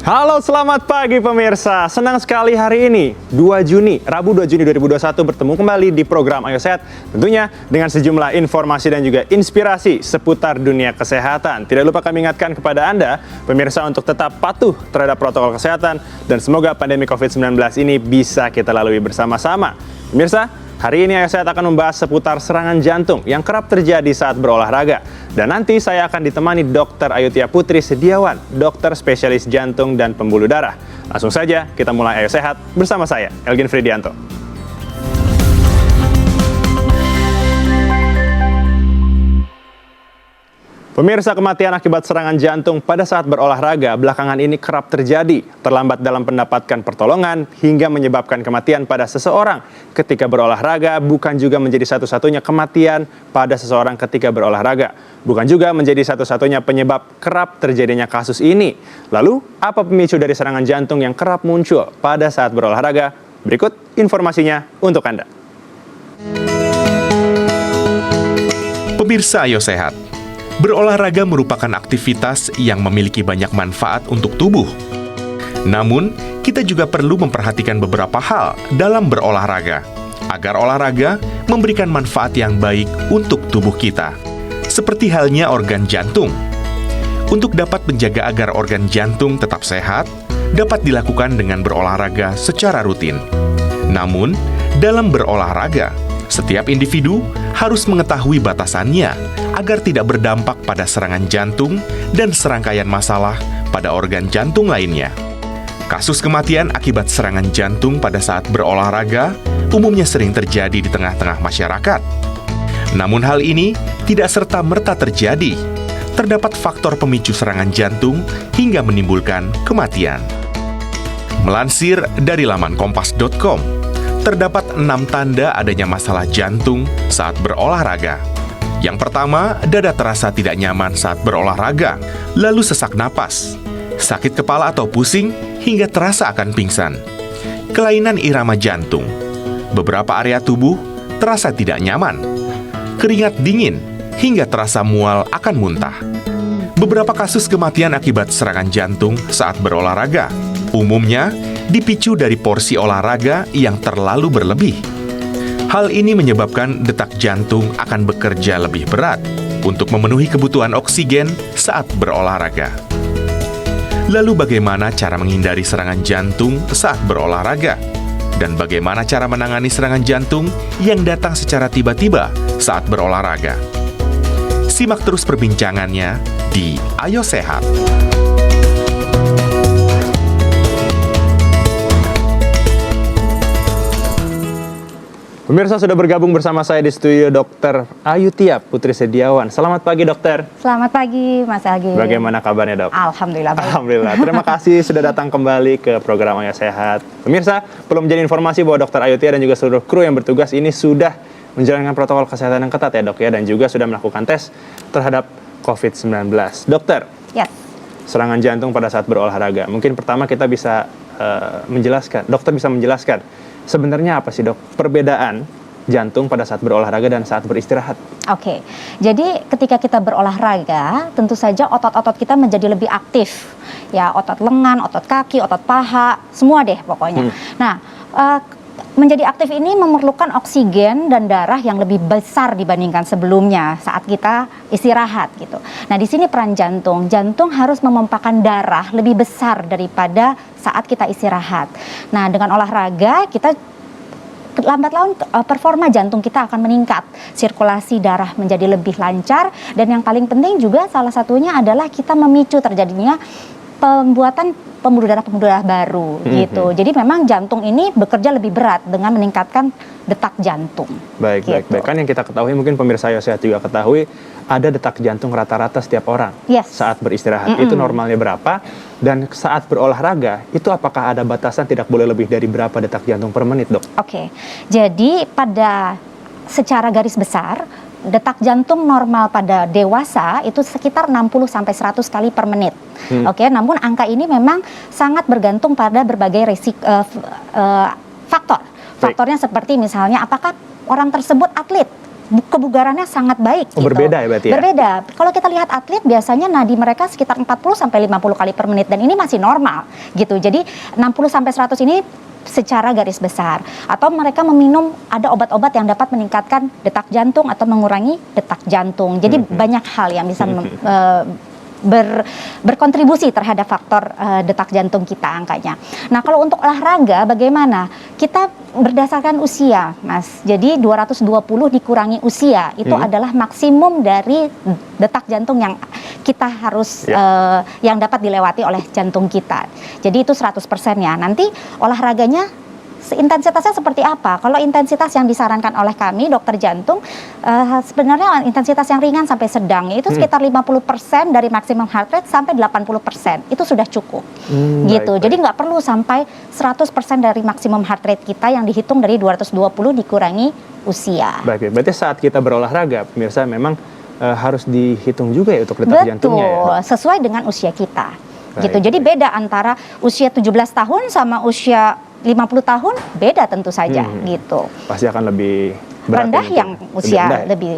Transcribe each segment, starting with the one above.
Halo, selamat pagi pemirsa. Senang sekali hari ini, Rabu 2 Juni 2021 bertemu kembali di program Ayo Sehat. Tentunya dengan sejumlah informasi dan juga inspirasi seputar dunia kesehatan. Tidak lupa kami ingatkan kepada Anda, pemirsa, untuk tetap patuh terhadap protokol kesehatan. Dan semoga pandemi COVID-19 ini bisa kita lalui bersama-sama. Pemirsa, hari ini Ayo Sehat akan membahas seputar serangan jantung yang kerap terjadi saat berolahraga. Dan nanti saya akan ditemani Dr. Ayutia Putri Sediawan, dokter spesialis jantung dan pembuluh darah. Langsung saja kita mulai Ayo Sehat bersama saya, Elgin Fridianto. Pemirsa, kematian akibat serangan jantung pada saat berolahraga belakangan ini kerap terjadi. Terlambat dalam mendapatkan pertolongan hingga menyebabkan kematian pada seseorang ketika berolahraga bukan juga menjadi satu-satunya kematian pada seseorang ketika berolahraga. Bukan juga menjadi satu-satunya penyebab kerap terjadinya kasus ini. Lalu, apa pemicu dari serangan jantung yang kerap muncul pada saat berolahraga? Berikut informasinya untuk Anda. Pemirsa Ayo Sehat. Berolahraga merupakan aktivitas yang memiliki banyak manfaat untuk tubuh. Namun, kita juga perlu memperhatikan beberapa hal dalam berolahraga, agar olahraga memberikan manfaat yang baik untuk tubuh kita. Seperti halnya organ jantung. Untuk dapat menjaga agar organ jantung tetap sehat, dapat dilakukan dengan berolahraga secara rutin. Namun, dalam berolahraga, setiap individu harus mengetahui batasannya agar tidak berdampak pada serangan jantung dan serangkaian masalah pada organ jantung lainnya. Kasus kematian akibat serangan jantung pada saat berolahraga umumnya sering terjadi di tengah-tengah masyarakat. Namun hal ini tidak serta-merta terjadi. Terdapat faktor pemicu serangan jantung hingga menimbulkan kematian. Melansir dari laman kompas.com, terdapat 6 tanda adanya masalah jantung saat berolahraga. Yang pertama, dada terasa tidak nyaman saat berolahraga, lalu sesak napas, sakit kepala atau pusing, hingga terasa akan pingsan. Kelainan irama jantung, beberapa area tubuh terasa tidak nyaman, keringat dingin, hingga terasa mual akan muntah. Beberapa kasus kematian akibat serangan jantung saat berolahraga, umumnya dipicu dari porsi olahraga yang terlalu berlebih. Hal ini menyebabkan detak jantung akan bekerja lebih berat untuk memenuhi kebutuhan oksigen saat berolahraga. Lalu bagaimana cara menghindari serangan jantung saat berolahraga? Dan bagaimana cara menangani serangan jantung yang datang secara tiba-tiba saat berolahraga? Simak terus perbincangannya di Ayo Sehat. Pemirsa, sudah bergabung bersama saya di studio Dr. Ayutia Putri Sediawan. Selamat pagi, dokter. Selamat pagi, Mas Elgin. Bagaimana kabarnya, dok? Alhamdulillah baik. Alhamdulillah. Terima kasih sudah datang kembali ke program Ayo Sehat. Pemirsa, perlu menjadi informasi bahwa Dr. Ayutia dan juga seluruh kru yang bertugas ini sudah menjalankan protokol kesehatan yang ketat ya, dok ya, dan juga sudah melakukan tes terhadap COVID-19. Dokter, Yes. serangan jantung pada saat berolahraga. Mungkin pertama kita bisa dokter bisa menjelaskan sebenarnya apa sih, dok, perbedaan jantung pada saat berolahraga dan saat beristirahat? Oke. Jadi ketika kita berolahraga, tentu saja otot-otot kita menjadi lebih aktif. Ya, otot lengan, otot kaki, otot paha, semua deh pokoknya. Nah, menjadi aktif ini memerlukan oksigen dan darah yang lebih besar dibandingkan sebelumnya saat kita istirahat gitu. Nah, di sini peran jantung. Jantung harus memompakan darah lebih besar daripada saat kita istirahat. Nah, dengan olahraga kita lambat laun performa jantung kita akan meningkat, sirkulasi darah menjadi lebih lancar, dan yang paling penting juga salah satunya adalah kita memicu terjadinya pembuatan pembuluh darah baru gitu. Jadi memang jantung ini bekerja lebih berat dengan meningkatkan detak jantung. Baik. Kan yang kita ketahui, mungkin pemirsa Ayo Sehat juga ketahui, ada detak jantung rata-rata setiap orang saat beristirahat. Itu normalnya berapa? Dan saat berolahraga, itu apakah ada batasan tidak boleh lebih dari berapa detak jantung per menit, dok? Oke. Jadi pada secara garis besar, detak jantung normal pada dewasa itu sekitar 60-100 kali per menit. Oke, namun angka ini memang sangat bergantung pada berbagai faktor. Faktornya seperti misalnya apakah orang tersebut atlet kebugarannya sangat baik. Oh, berbeda ya berarti ya? Berbeda. Kalau kita lihat atlet biasanya nadi mereka sekitar 40 sampai 50 kali per menit dan ini masih normal gitu. Jadi 60 sampai 100 ini secara garis besar. Atau mereka meminum ada obat-obat yang dapat meningkatkan detak jantung atau mengurangi detak jantung. Jadi banyak hal yang bisa berkontribusi terhadap faktor detak jantung kita angkanya. Nah, kalau untuk olahraga bagaimana? Kita berdasarkan usia, Mas. Jadi 220 dikurangi usia itu adalah maksimum dari detak jantung yang kita harus yang dapat dilewati oleh jantung kita. Jadi itu 100% ya. Nanti olahraganya intensitasnya seperti apa? Kalau intensitas yang disarankan oleh kami dokter jantung sebenarnya intensitas yang ringan sampai sedang itu sekitar 50% dari maksimum heart rate sampai 80% itu sudah cukup gitu. Baik. Jadi nggak perlu sampai 100% dari maksimum heart rate kita yang dihitung dari 220 dikurangi usia. Baik, berarti saat kita berolahraga, pemirsa memang harus dihitung juga ya untuk detak jantungnya ya. Betul, sesuai dengan usia kita. Baik, Gitu. Jadi beda antara usia 17 tahun sama usia 50 tahun beda tentu saja gitu. Pasti akan lebih berat Rendah ya, yang mungkin. usia rendah ya? lebih.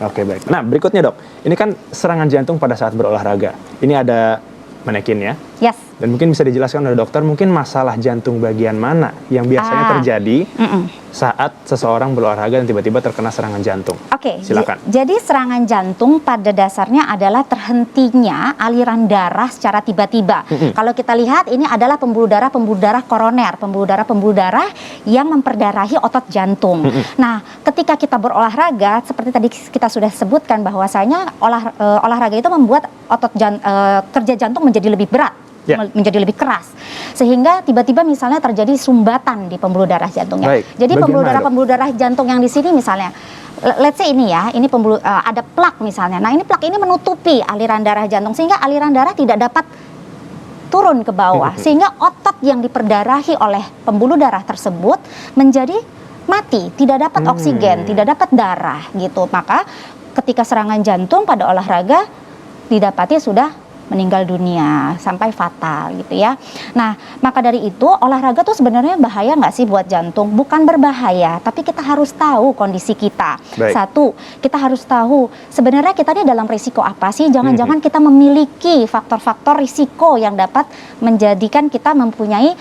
Oke, baik. Nah, berikutnya dok, ini kan serangan jantung pada saat berolahraga. Ini ada manekinnya. Yes. Dan mungkin bisa dijelaskan oleh dokter, mungkin masalah jantung bagian mana yang biasanya terjadi saat seseorang berolahraga dan tiba-tiba terkena serangan jantung. Oke, Silakan. jadi serangan jantung pada dasarnya adalah terhentinya aliran darah secara tiba-tiba. Kalau kita lihat ini adalah pembuluh darah koroner, pembuluh darah yang memperdarahi otot jantung. Nah, ketika kita berolahraga, seperti tadi kita sudah sebutkan bahwasanya olahraga itu membuat otot kerja jantung menjadi lebih berat. Menjadi lebih keras sehingga tiba-tiba misalnya terjadi sumbatan di pembuluh darah jantungnya. Baik. Jadi Bagaimana, pembuluh darah jantung yang di sini misalnya let's say ini ya, ini ada plak misalnya. Nah, ini plak ini menutupi aliran darah jantung sehingga aliran darah tidak dapat turun ke bawah sehingga otot yang diperdarahi oleh pembuluh darah tersebut menjadi mati, tidak dapat oksigen, tidak dapat darah gitu. Maka ketika serangan jantung pada olahraga didapati sudah meninggal dunia sampai fatal gitu ya. Nah, maka dari itu olahraga tuh sebenarnya bahaya nggak sih buat jantung? Bukan berbahaya, tapi kita harus tahu kondisi kita. Baik. Satu, kita harus tahu sebenarnya kita ini dalam risiko apa sih? Jangan-jangan kita memiliki faktor-faktor risiko yang dapat menjadikan kita mempunyai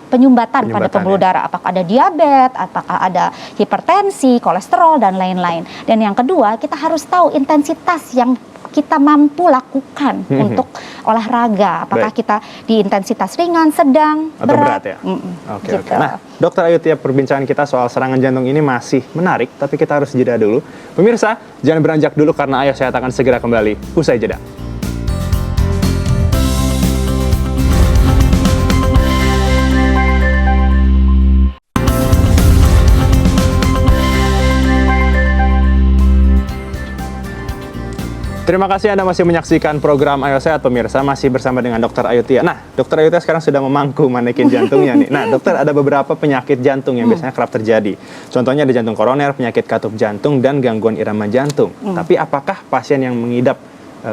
penyumbatan pada pembuluh darah. Apakah ada diabetes, apakah ada hipertensi, kolesterol dan lain-lain. Dan yang kedua, kita harus tahu intensitas yang kita mampu lakukan untuk olahraga. Apakah kita di intensitas ringan, sedang, atau berat ya? Oke. Nah, Dokter Ayu Tia, perbincangan kita soal serangan jantung ini masih menarik, tapi kita harus jeda dulu. Pemirsa, jangan beranjak dulu karena Ayo Sehat akan segera kembali usai jeda. Terima kasih Anda masih menyaksikan program Ayo Sehat, pemirsa. Masih bersama dengan Dokter Ayu Tia. Nah, Dokter Ayu Tia sekarang sudah memangku manekin jantungnya nih. Nah, dokter, ada beberapa penyakit jantung yang biasanya kerap terjadi. Contohnya ada jantung koroner, penyakit katup jantung, dan gangguan irama jantung. Tapi apakah pasien yang mengidap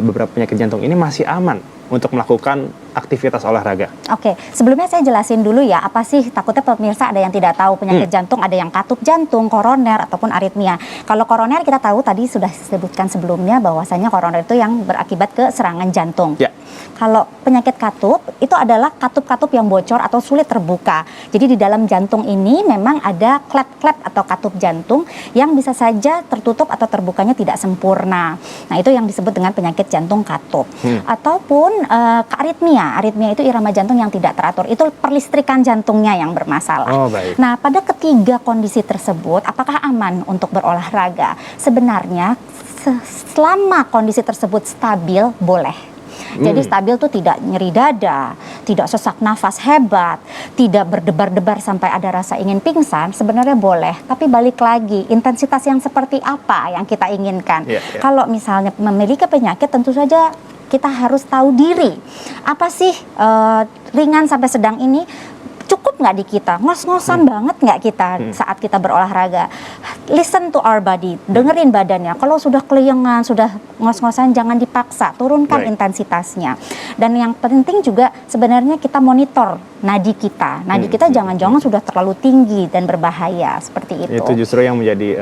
beberapa penyakit jantung ini masih aman untuk melakukan aktivitas olahraga? Oke, sebelumnya saya jelasin dulu ya, apa sih takutnya pemirsa ada yang tidak tahu penyakit jantung, ada yang katup jantung, koroner, ataupun aritmia. Kalau koroner kita tahu tadi sudah disebutkan sebelumnya bahwasanya koroner itu yang berakibat ke serangan jantung. Ya. Kalau penyakit katup itu adalah katup-katup yang bocor atau sulit terbuka. Jadi di dalam jantung ini memang ada klep-klep atau katup jantung yang bisa saja tertutup atau terbukanya tidak sempurna. Nah, itu yang disebut dengan penyakit jantung katup. Ataupun aritmia. Aritmia itu irama jantung yang tidak teratur. Itu perlistrikan jantungnya yang bermasalah. Oh, baik. Nah, pada ketiga kondisi tersebut, apakah aman untuk berolahraga? Sebenarnya selama kondisi tersebut stabil, boleh. Jadi stabil tuh tidak nyeri dada, tidak sesak nafas hebat, tidak berdebar-debar sampai ada rasa ingin pingsan, sebenarnya boleh. Tapi balik lagi, intensitas yang seperti apa yang kita inginkan. Kalau misalnya memiliki penyakit, tentu saja kita harus tahu diri. Apa sih ringan sampai sedang ini? Cukup nggak di kita? Ngos-ngosan banget nggak kita saat kita berolahraga? Listen to our body, dengerin badannya. Kalau sudah keliengan, sudah ngos-ngosan, jangan dipaksa, turunkan intensitasnya. Dan yang penting juga sebenarnya kita monitor nadi kita. Nadi kita jangan-jangan sudah terlalu tinggi dan berbahaya, seperti itu. Itu justru yang menjadi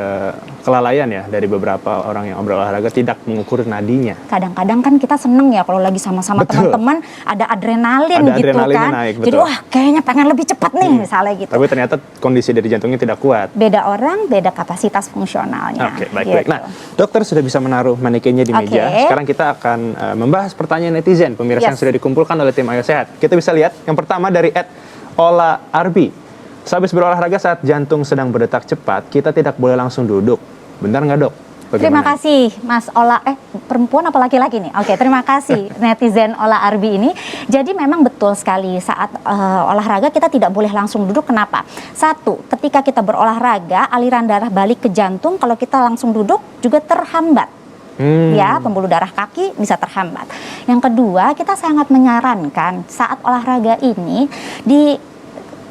kelalaian ya dari beberapa orang yang berolahraga tidak mengukur nadinya. Kadang-kadang kan kita seneng ya kalau lagi sama-sama Betul. teman-teman ada adrenalin Ada gitu adrenalinnya kan. naik, Jadi betul. wah kayaknya pengen lebih cepat nih misalnya gitu. Tapi ternyata kondisi dari jantungnya tidak kuat. Beda orang, beda kapasitas fungsionalnya. Oke, baik-baik. gitu. Nah, dokter sudah bisa menaruh manekinnya di meja. Oke. Sekarang kita akan membahas pertanyaan netizen, pemirsa yang Yes. sudah dikumpulkan oleh tim Ayo Sehat. Kita bisa lihat yang pertama dari @Ola Arbi. Sehabis berolahraga saat jantung sedang berdetak cepat, kita tidak boleh langsung duduk. Benar nggak, Dok? Terima Bagaimana? kasih Mas Ola, perempuan apa laki-laki nih? Oke, terima kasih netizen Ola Arbi ini. Jadi memang betul sekali saat olahraga kita tidak boleh langsung duduk. Kenapa? Satu, ketika kita berolahraga aliran darah balik ke jantung, kalau kita langsung duduk juga terhambat. Ya, pembuluh darah kaki bisa terhambat. Yang kedua, kita sangat menyarankan saat olahraga ini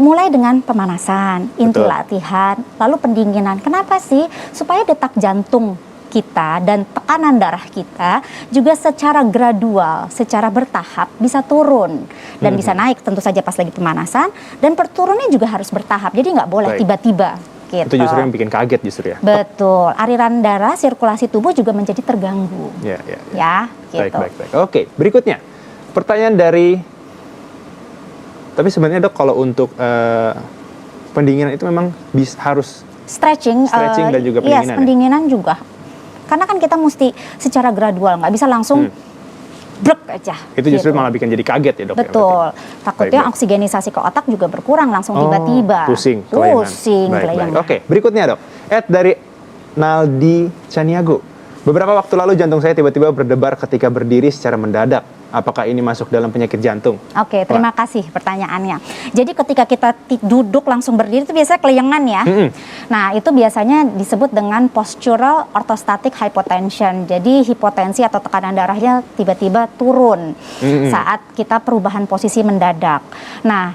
mulai dengan pemanasan, inti Betul. latihan, lalu pendinginan. Kenapa sih? Supaya detak jantung kita dan tekanan darah kita juga secara gradual, secara bertahap bisa turun dan bisa naik tentu saja pas lagi pemanasan, dan perturunnya juga harus bertahap. Jadi nggak boleh Baik. tiba-tiba. Gitu. Itu justru yang bikin kaget justru ya. Betul. Aliran darah, sirkulasi tubuh juga menjadi terganggu. Ya, ya. Ya, gitu. Baik. Oke, berikutnya. Pertanyaan dari tapi sebenarnya, Dok, kalau untuk pendinginan itu memang harus Stretching dan juga pendinginan. yes, ya? pendinginan juga. Karena kan kita mesti secara gradual, nggak bisa langsung brek aja. Itu justru gitu. malah bikin jadi kaget ya, Dok. ya, Betul. Takutnya Baik. oksigenisasi ke otak juga berkurang langsung Oh, tiba-tiba. pusing, kelayangan. Pusing, Baik. kelayangan. Oke, berikutnya, Dok. Dari Naldi Caniago. Beberapa waktu lalu jantung saya tiba-tiba berdebar ketika berdiri secara mendadak. Apakah ini masuk dalam penyakit jantung? Oke, terima kasih pertanyaannya. Jadi ketika kita duduk langsung berdiri itu biasanya kelayangan ya. Nah, itu biasanya disebut dengan postural orthostatic hypotension. Jadi hipotensi atau tekanan darahnya tiba-tiba turun saat kita perubahan posisi mendadak. Nah,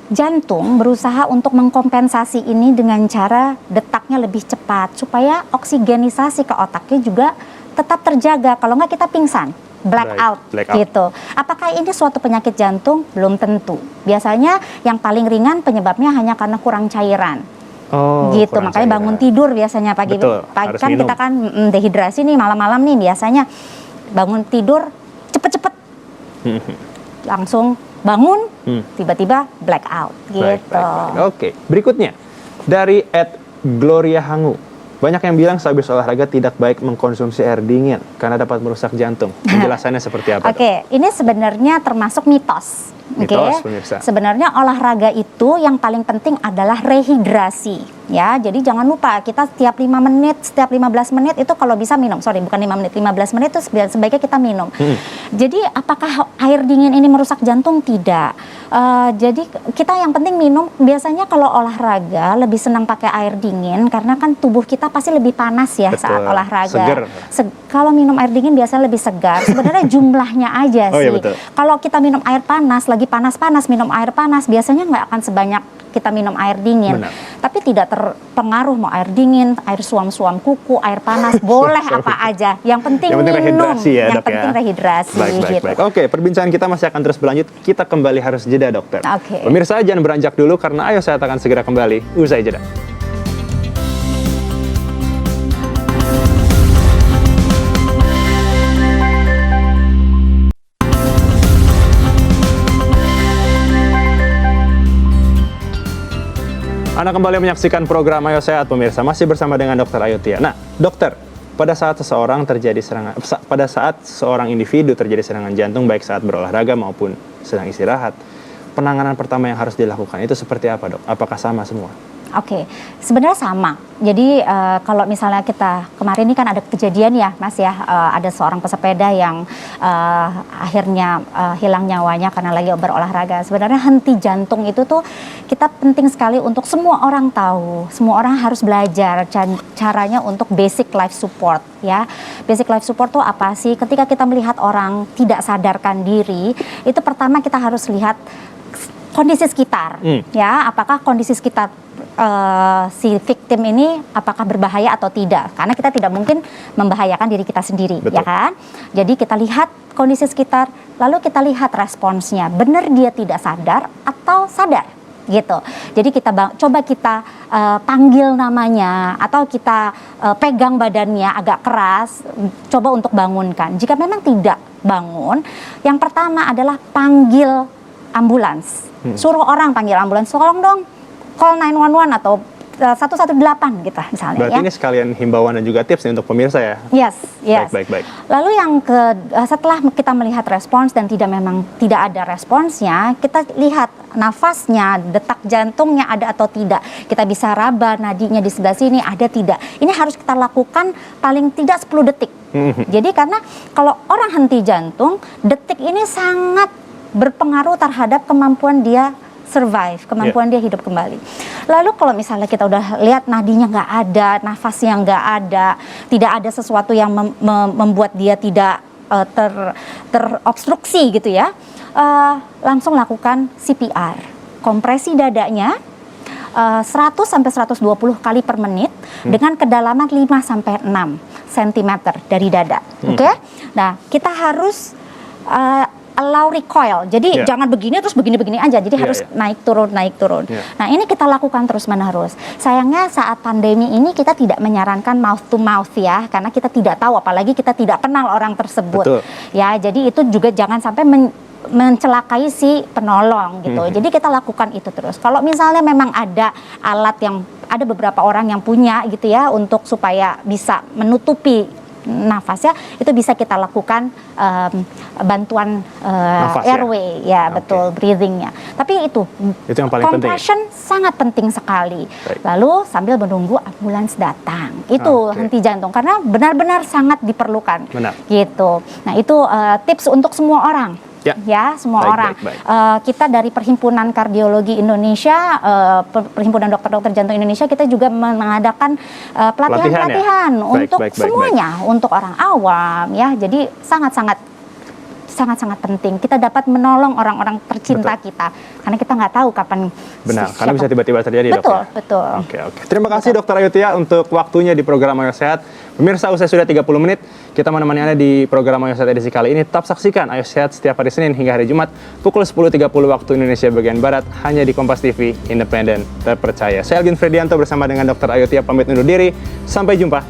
jantung berusaha untuk mengkompensasi ini dengan cara detaknya lebih cepat supaya oksigenisasi ke otaknya juga tetap terjaga. Kalau nggak kita pingsan, blackout Blackout. gitu. Apakah ini suatu penyakit jantung? Belum tentu. Biasanya yang paling ringan penyebabnya hanya karena kurang cairan. Oh, Gitu, kurang makanya cairan. bangun tidur biasanya pagi Betul, harus kan minum. kita kan dehidrasi nih malam-malam nih, biasanya bangun tidur cepet-cepet langsung bangun tiba-tiba blackout gitu. Baik. Oke, berikutnya dari @Gloria Hangu. Banyak yang bilang sehabis olahraga tidak baik mengkonsumsi air dingin karena dapat merusak jantung. Penjelasannya seperti apa, Dok? Oke, ini sebenarnya termasuk mitos. Mitos, pemirsa. Sebenarnya olahraga itu yang paling penting adalah rehidrasi, ya. Jadi jangan lupa kita setiap 5 menit, setiap 15 menit itu kalau bisa minum. Sorry, bukan 5 menit, 15 menit itu sebaiknya kita minum. Jadi apakah air dingin ini merusak jantung? Tidak. Jadi kita yang penting minum. Biasanya kalau olahraga lebih senang pakai air dingin karena kan tubuh kita pasti lebih panas ya Betul. saat olahraga. Seger. Kalau minum air dingin biasanya lebih segar. Sebenarnya jumlahnya aja Oh, sih. iya, betul. Kalau kita minum air panas, lagi panas-panas minum air panas, biasanya nggak akan sebanyak kita minum air dingin. Benar. Tapi tidak terpengaruh mau air dingin, air suam-suam kuku, air panas, boleh apa aja. Yang penting Yang penting minum. rehidrasi ya, Yang Dok, ya. penting rehidrasi gitu. Baik. Oke, perbincangan kita masih akan terus berlanjut. Kita kembali harus jeda, Dokter. Oke. Pemirsa jangan beranjak dulu karena Ayo Sehat akan segera kembali usai jeda. Anda kembali menyaksikan program Ayo Sehat, pemirsa. Masih bersama dengan Dr. Ayu Tia. Nah, dokter, pada saat seorang individu terjadi serangan jantung, baik saat berolahraga maupun sedang istirahat, penanganan pertama yang harus dilakukan itu seperti apa, Dok? Apakah sama semua? Oke, sebenarnya sama. Jadi kalau misalnya kita kemarin ini kan ada kejadian ya, Mas ya, ada seorang pesepeda yang akhirnya hilang nyawanya karena lagi berolahraga. Sebenarnya henti jantung itu tuh kita penting sekali untuk semua orang tahu, semua orang harus belajar caranya untuk basic life support ya. Basic life support tuh apa sih? Ketika kita melihat orang tidak sadarkan diri, itu pertama kita harus lihat kondisi sekitar, ya, apakah kondisi sekitar si victim ini apakah berbahaya atau tidak? Karena kita tidak mungkin membahayakan diri kita sendiri, Betul. ya kan? Jadi kita lihat kondisi sekitar, lalu kita lihat responsnya, benar dia tidak sadar atau sadar, gitu. Jadi coba kita panggil namanya atau kita pegang badannya agak keras, coba untuk bangunkan. Jika memang tidak bangun, yang pertama adalah panggil ambulans. Suruh orang panggil ambulans, tolong dong call 911 atau 118 gitu misalnya. Berarti ini sekalian himbauan dan juga tips nih untuk pemirsa ya. Yes. Baik. Lalu yang setelah kita melihat respons dan tidak ada responsnya, kita lihat nafasnya, detak jantungnya ada atau tidak. Kita bisa raba nadinya di sebelah sini ada tidak. Ini harus kita lakukan paling tidak 10 detik. Jadi karena kalau orang henti jantung, detik ini sangat berpengaruh terhadap kemampuan dia survive, kemampuan dia hidup kembali. Lalu kalau misalnya kita udah lihat nadinya nggak ada, nafasnya nggak ada, tidak ada sesuatu yang membuat dia tidak terobstruksi gitu ya, langsung lakukan CPR. Kompresi dadanya 100 sampai 120 kali per menit dengan kedalaman 5 sampai 6 cm dari dada. Oke? Nah, kita harus allow recoil. Jadi jangan begini terus begini aja. Jadi harus naik turun. Nah, ini kita lakukan terus-menerus. Sayangnya saat pandemi ini kita tidak menyarankan mouth to mouth ya, karena kita tidak tahu, apalagi kita tidak kenal orang tersebut. Betul. Ya, jadi itu juga jangan sampai mencelakai si penolong gitu. Jadi kita lakukan itu terus. Kalau misalnya memang ada alat yang ada beberapa orang yang punya gitu ya untuk supaya bisa menutupi nafasnya, itu bisa kita lakukan bantuan airway ya, betul, breathingnya. Tapi itu yang paling compression sangat penting sekali. Lalu sambil menunggu ambulans datang, itu henti jantung karena benar-benar sangat diperlukan. Gitu. Nah, itu tips untuk semua orang. Ya, semua orang. Kita dari Perhimpunan Kardiologi Indonesia, Perhimpunan Dokter-Dokter Jantung Indonesia, kita juga mengadakan pelatihan-pelatihan untuk semuanya, untuk orang awam ya. Jadi sangat-sangat penting kita dapat menolong orang-orang tercinta kita, karena kita nggak tahu kapan. Benar, karena bisa tiba-tiba terjadi. Betul. Oke. Terima kasih Dokter Ayu Tia untuk waktunya di program Ayo Sehat. Pemirsa, usai sudah 30 menit, kita menemani Anda di program Ayo Sehat edisi kali ini. Tetap saksikan Ayo Sehat setiap hari Senin hingga hari Jumat pukul 10.30 waktu Indonesia bagian Barat, hanya di Kompas TV, independen, terpercaya. Saya Algin Fredianto bersama dengan Dokter Ayu Tia pamit undur diri. Sampai jumpa